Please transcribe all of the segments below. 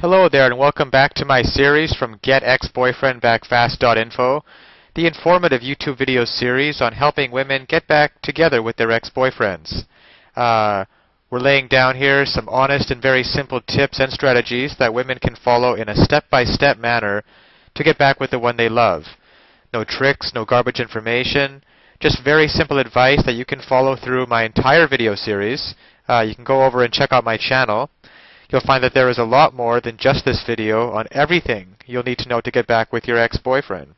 Hello there and welcome back to my series from GetExBoyfriendBackFast.info, the informative YouTube video series on helping women get back together with their ex-boyfriends. We're laying down here some honest and very simple tips and strategies that women can follow in a step-by-step manner to get back with the one they love. No tricks, no garbage information, just very simple advice that you can follow through my entire video series. You can go over and check out my channel. You'll find that there is a lot more than just this video on everything you'll need to know to get back with your ex-boyfriend.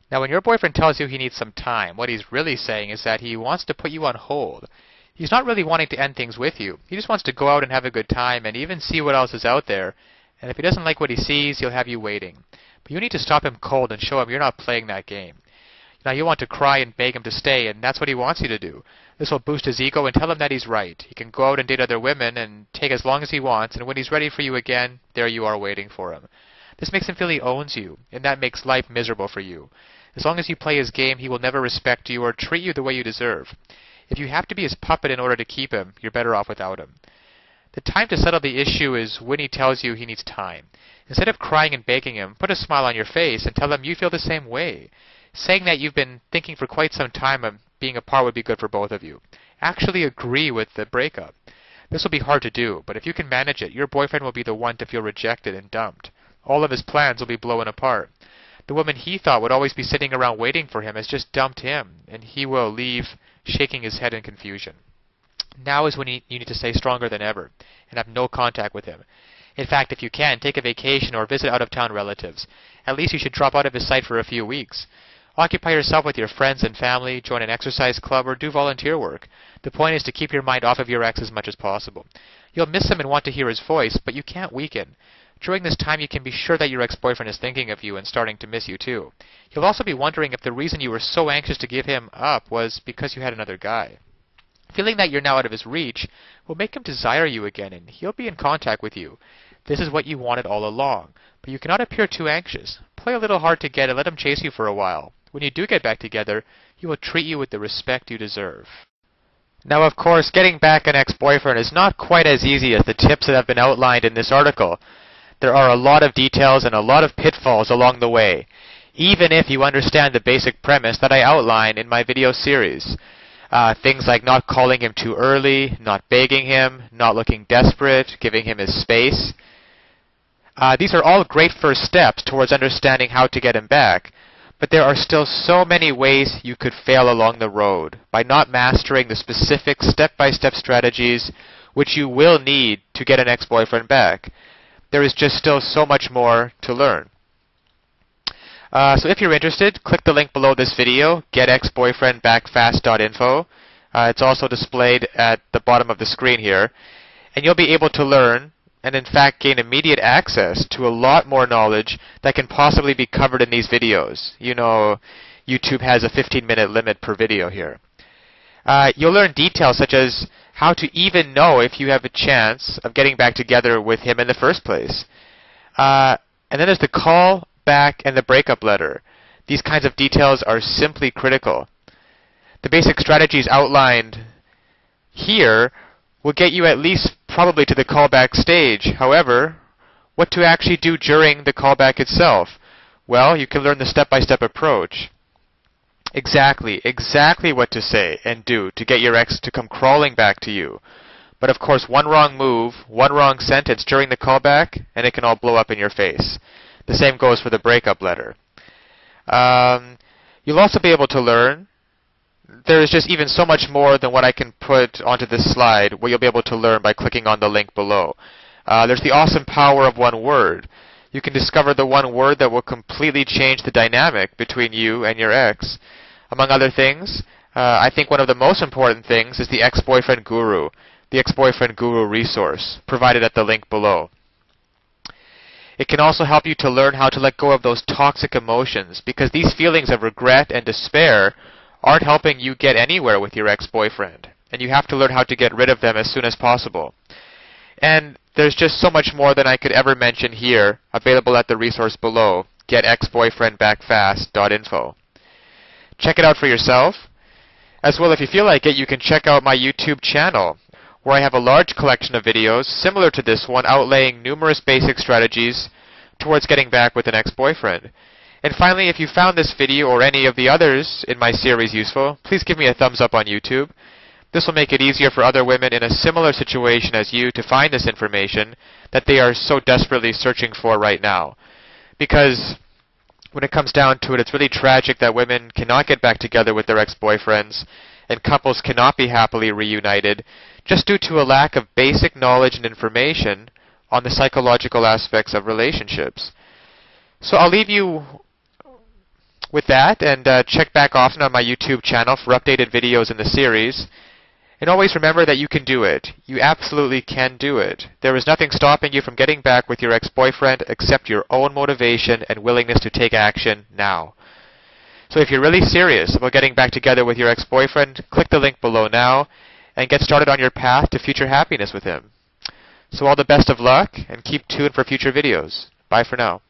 Now, when your boyfriend tells you he needs some time, what he's really saying is that he wants to put you on hold. He's not really wanting to end things with you. He just wants to go out and have a good time and even see what else is out there. And if he doesn't like what he sees, he'll have you waiting. But you need to stop him cold and show him you're not playing that game. Now, you want to cry and beg him to stay, and that's what he wants you to do. This will boost his ego and tell him that he's right. He can go out and date other women and take as long as he wants, and when he's ready for you again, there you are waiting for him. This makes him feel he owns you, and that makes life miserable for you. As long as you play his game, he will never respect you or treat you the way you deserve. If you have to be his puppet in order to keep him, you're better off without him. The time to settle the issue is when he tells you he needs time. Instead of crying and begging him, put a smile on your face and tell him you feel the same way. Saying that you've been thinking for quite some time of being apart would be good for both of you. Actually agree with the breakup. This will be hard to do, but if you can manage it, your boyfriend will be the one to feel rejected and dumped. All of his plans will be blown apart. The woman he thought would always be sitting around waiting for him has just dumped him, and he will leave shaking his head in confusion. Now is when you need to stay stronger than ever and have no contact with him. In fact, if you can, take a vacation or visit out-of-town relatives. At least you should drop out of his sight for a few weeks. Occupy yourself with your friends and family, join an exercise club, or do volunteer work. The point is to keep your mind off of your ex as much as possible. You'll miss him and want to hear his voice, but you can't weaken. During this time, you can be sure that your ex-boyfriend is thinking of you and starting to miss you too. He'll also be wondering if the reason you were so anxious to give him up was because you had another guy. Feeling that you're now out of his reach will make him desire you again, and he'll be in contact with you. This is what you wanted all along, but you cannot appear too anxious. Play a little hard to get and let him chase you for a while. When you do get back together, he will treat you with the respect you deserve. Now, of course, getting back an ex-boyfriend is not quite as easy as the tips that have been outlined in this article. There are a lot of details and a lot of pitfalls along the way, even if you understand the basic premise that I outline in my video series. Things like not calling him too early, not begging him, not looking desperate, giving him his space. These are all great first steps towards understanding how to get him back. But there are still so many ways you could fail along the road by not mastering the specific step-by-step strategies which you will need to get an ex-boyfriend back. There is just still so much more to learn. So if you're interested, click the link below this video, getexboyfriendbackfast.info. It's also displayed at the bottom of the screen here. And you'll be able to learn and in fact gain immediate access to a lot more knowledge that can possibly be covered in these videos. You know, YouTube has a 15-minute limit per video here. You'll learn details such as how to even know if you have a chance of getting back together with him in the first place. And then there's the call back and the breakup letter. These kinds of details are simply critical. The basic strategies outlined here will get you at least probably to the callback stage. However, what to actually do during the callback itself? Well, you can learn the step-by-step approach. Exactly what to say and do to get your ex to come crawling back to you. But of course, one wrong move, one wrong sentence during the callback, and it can all blow up in your face. The same goes for the breakup letter. You'll also be able to learn. There is just even so much more than what I can put onto this slide, what you'll be able to learn by clicking on the link below. There's the awesome power of one word. You can discover the one word that will completely change the dynamic between you and your ex. Among other things, I think one of the most important things is the Ex-Boyfriend Guru, the Ex-Boyfriend Guru resource, provided at the link below. It can also help you to learn how to let go of those toxic emotions, because these feelings of regret and despair aren't helping you get anywhere with your ex-boyfriend, and you have to learn how to get rid of them as soon as possible. And there's just so much more than I could ever mention here, available at the resource below, getexboyfriendbackfast.info. Check it out for yourself. As well, if you feel like it, you can check out my YouTube channel, where I have a large collection of videos similar to this one outlaying numerous basic strategies towards getting back with an ex-boyfriend. And finally, if you found this video or any of the others in my series useful, please give me a thumbs up on YouTube. This will make it easier for other women in a similar situation as you to find this information that they are so desperately searching for right now. Because when it comes down to it, it's really tragic that women cannot get back together with their ex-boyfriends and couples cannot be happily reunited just due to a lack of basic knowledge and information on the psychological aspects of relationships. So I'll leave you with that, and check back often on my YouTube channel for updated videos in the series. And always remember that you can do it. You absolutely can do it. There is nothing stopping you from getting back with your ex-boyfriend except your own motivation and willingness to take action now. So if you're really serious about getting back together with your ex-boyfriend, click the link below now and get started on your path to future happiness with him. So all the best of luck, and keep tuned for future videos. Bye for now.